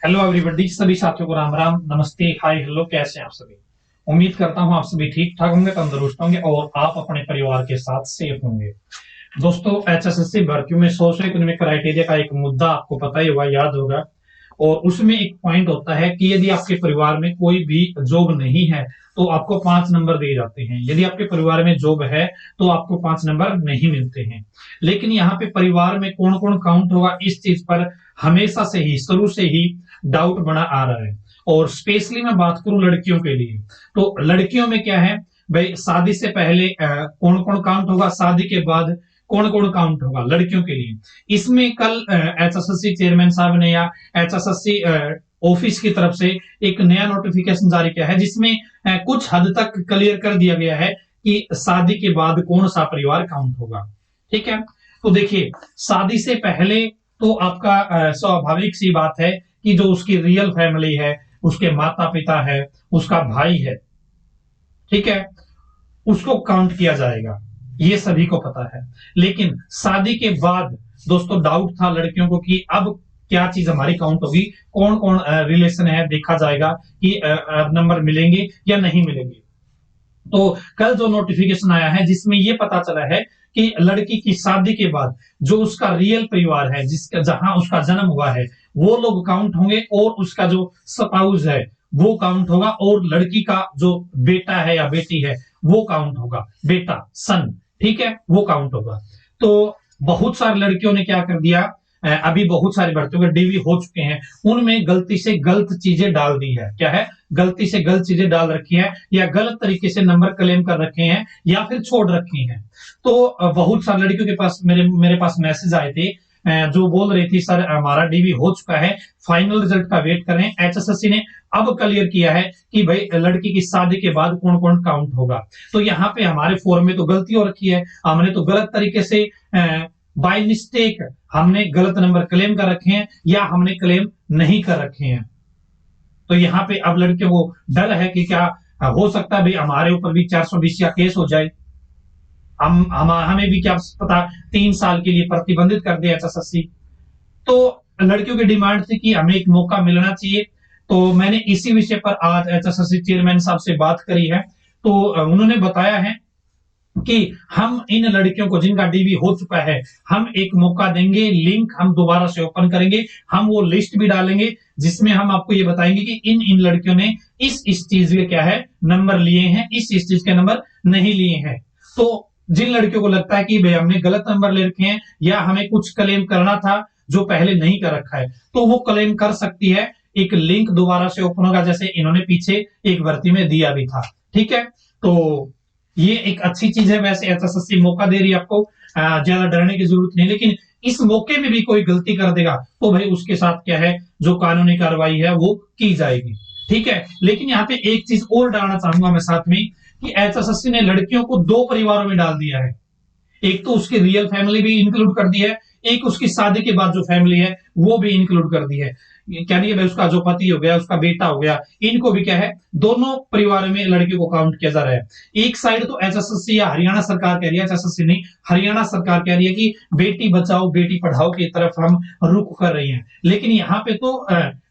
Hello everybody, सभी साथियों को राम राम, नमस्ते, हाय, हेलो। कैसे हैं आप सभी? उम्मीद करता हूं आप सभी ठीक ठाक होंगे, तंदुरुस्त होंगे और आप अपने परिवार के साथ सेफ होंगे। दोस्तों, एचएसएससी भर्तियों में सोशो इकोनॉमिक क्राइटेरिया का एक मुद्दा आपको पता ही होगा, याद होगा। और उसमें एक पॉइंट होता है कि यदि आपके परिवार में कोई भी जॉब नहीं है तो आपको 5 नंबर दिए जाते हैं। यदि आपके परिवार में जॉब है तो आपको 5 नंबर नहीं मिलते हैं। लेकिन यहाँ पे परिवार में कौन कौन काउंट होगा, इस चीज पर हमेशा से ही, शुरू से ही डाउट बना आ रहा है। और स्पेशली मैं बात करूं लड़कियों के लिए, तो लड़कियों में क्या है भाई, शादी से पहले कौन कौन काउंट होगा, शादी के बाद कौन कौन काउंट होगा लड़कियों के लिए। इसमें कल एचएसएससी चेयरमैन साहब ने या एचएसएससी ऑफिस की तरफ से एक नया नोटिफिकेशन जारी किया है, जिसमें कुछ हद तक क्लियर कर दिया गया है कि शादी के बाद कौन सा परिवार काउंट होगा। ठीक है, तो देखिए, शादी से पहले तो आपका स्वाभाविक सी बात है कि जो उसकी रियल फैमिली है, उसके माता पिता है, उसका भाई है, ठीक है, उसको काउंट किया जाएगा, ये सभी को पता है। लेकिन शादी के बाद दोस्तों डाउट था लड़कियों को कि अब क्या चीज हमारी काउंट होगी, कौन कौन रिलेशन है, देखा जाएगा कि नंबर मिलेंगे या नहीं मिलेंगे। तो कल जो नोटिफिकेशन आया है जिसमें ये पता चला है कि लड़की की शादी के बाद जो उसका रियल परिवार है, जिसका जहां उसका जन्म हुआ है, वो लोग काउंट होंगे और उसका जो स्पाउस है वो काउंट होगा, और लड़की का जो बेटा है या बेटी है वो काउंट होगा, बेटा सन, ठीक है, वो काउंट होगा। तो बहुत सारी लड़कियों ने क्या कर दिया, अभी बहुत सारी भर्तियों के डीवी हो चुके हैं, उनमें गलती से गलत चीजें डाल दी है। क्या है? गलती से गलत चीजें डाल रखी है, या गलत तरीके से नंबर क्लेम कर रखे हैं, या फिर छोड़ रखी हैं। तो बहुत सारी लड़कियों के पास मेरे पास मैसेज आए थे, जो बोल रही थी सर हमारा डीवी हो चुका है, फाइनल रिजल्ट का वेट कर रहे हैं। एचएसएससी ने अब क्लियर किया है कि भाई लड़की की शादी के बाद कौन कौन काउंट होगा। तो यहाँ पे हमारे फॉर्म में तो गलती हो रखी है, हमने तो गलत तरीके से बाय मिस्टेक हमने गलत नंबर क्लेम कर रखे हैं, या हमने क्लेम नहीं कर रखे हैं। तो यहाँ पे अब लड़कियों को डर है कि क्या हो सकता है भाई हमारे ऊपर भी 420 का केस हो जाए, हम हमें भी क्या पता 3 साल के लिए प्रतिबंधित कर दे एचएसएससी। तो लड़कियों की डिमांड थी कि हमें एक मौका मिलना चाहिए। तो मैंने इसी विषय पर आज एचएसएससी चेयरमैन साहब से बात करी है। तो उन्होंने बताया है कि हम इन लड़कियों को जिनका डीवी हो चुका है, हम एक मौका देंगे, लिंक हम दोबारा से ओपन करेंगे, हम वो लिस्ट भी डालेंगे जिसमें हम आपको ये बताएंगे कि इन इन लड़कियों ने इस चीज के क्या है नंबर लिए हैं, इस चीज के नंबर नहीं लिए हैं। तो जिन लड़कियों को लगता है कि भाई हमने गलत नंबर ले रखे हैं या हमें कुछ क्लेम करना था जो पहले नहीं कर रखा है, तो वो क्लेम कर सकती है। एक लिंक दोबारा से ओपन होगा, जैसे इन्होंने पीछे एक भर्ती में दिया भी था। ठीक है, तो ये एक अच्छी चीज है। वैसे एचएसएससी मौका दे रही है आपको, ज्यादा डरने की जरूरत नहीं। लेकिन इस मौके में भी कोई गलती कर देगा तो भाई उसके साथ क्या है, जो कानूनी कार्रवाई है वो की जाएगी। ठीक है, लेकिन यहाँ पे एक चीज और डालना चाहूंगा मैं साथ में, कि एचएसएससी ने लड़कियों को 2 परिवारों में डाल दिया है। एक तो उसकी रियल फैमिली भी इंक्लूड कर दी है, एक उसकी शादी के बाद जो फैमिली है वो भी इंक्लूड कर दी है। क्या नहीं है भाई, उसका जो पति हो गया, उसका बेटा हो गया, इनको भी क्या है, दोनों परिवारों में लड़कियों को काउंट किया जा रहा है। एक साइड तो एचएसएससी या हरियाणा सरकार कह रही है, एचएसएससी नहीं, हरियाणा सरकार कह रही है कि बेटी बचाओ बेटी पढ़ाओ की तरफ हम रुख कर रही हैं। लेकिन यहाँ पे तो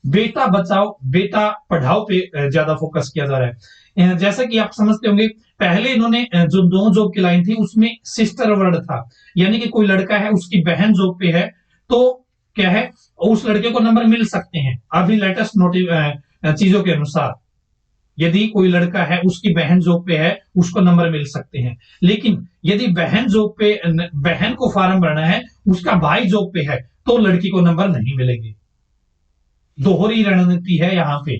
बेटा बचाओ बेटा पढ़ाओ पे ज्यादा फोकस किया जा रहा है। जैसा कि आप समझते होंगे, पहले इन्होंने जो दो जॉब की लाइन थी उसमें सिस्टर वर्ड था, यानी कि कोई लड़का है उसकी बहन जॉब पे है तो क्या है, उस लड़के को नंबर मिल सकते हैं। अभी लेटेस्ट नोटिव चीजों के अनुसार यदि कोई लड़का है उसकी बहन जॉब पे है उसको नंबर मिल सकते हैं। लेकिन यदि बहन जॉब पे, बहन को फॉर्म भरना है, उसका भाई जॉब पे है, तो लड़की को नंबर नहीं मिलेंगे। दोहरी रणनीति है यहाँ पे।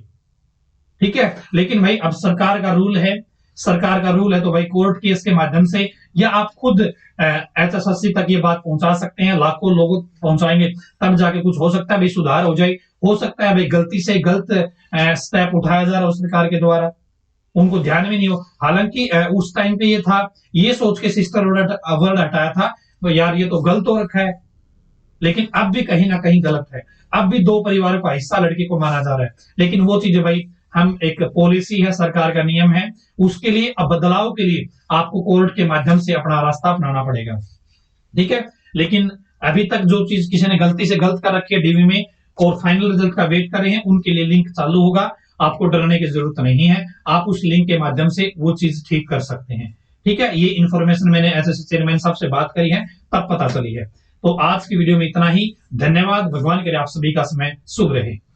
ठीक है, लेकिन भाई अब सरकार का रूल है, सरकार का रूल है तो भाई कोर्ट केस के माध्यम से या आप खुद एचएसएससी तक ये बात पहुंचा सकते हैं, लाखों लोगों पहुंचाएंगे तब जाके कुछ हो सकता है भाई, सुधार हो जाए। हो सकता है भाई गलती से गलत स्टेप उठाया जा रहा है सरकार के द्वारा, उनको ध्यान में नहीं हो। हालांकि उस टाइम पे ये था, ये सोच के सिस्टर वर्ड हटाया था तो यार ये तो गलत हो रखा है। लेकिन अब भी कहीं ना कहीं गलत है, अब भी 2 परिवारों का हिस्सा लड़की को माना जा रहा है। लेकिन वो चीजें भाई, हम एक पॉलिसी है, सरकार का नियम है, उसके लिए अब बदलाव के लिए आपको कोर्ट के माध्यम से अपना रास्ता अपनाना पड़ेगा। ठीक है, लेकिन अभी तक जो चीज किसी ने गलती से गलत कर रखी है डीवी में, और फाइनल रिजल्ट का वेट कर रहे हैं, उनके लिए लिंक चालू होगा। आपको डरने की जरूरत नहीं है, आप उस लिंक के माध्यम से वो चीज ठीक कर सकते हैं। ठीक है, ये इन्फॉर्मेशन मैंने एसएससी चेयरमैन साहब से बात करी है, तब पता चली है। तो आज की वीडियो में इतना ही। धन्यवाद। भगवान करे आप सभी का समय शुभ रहे।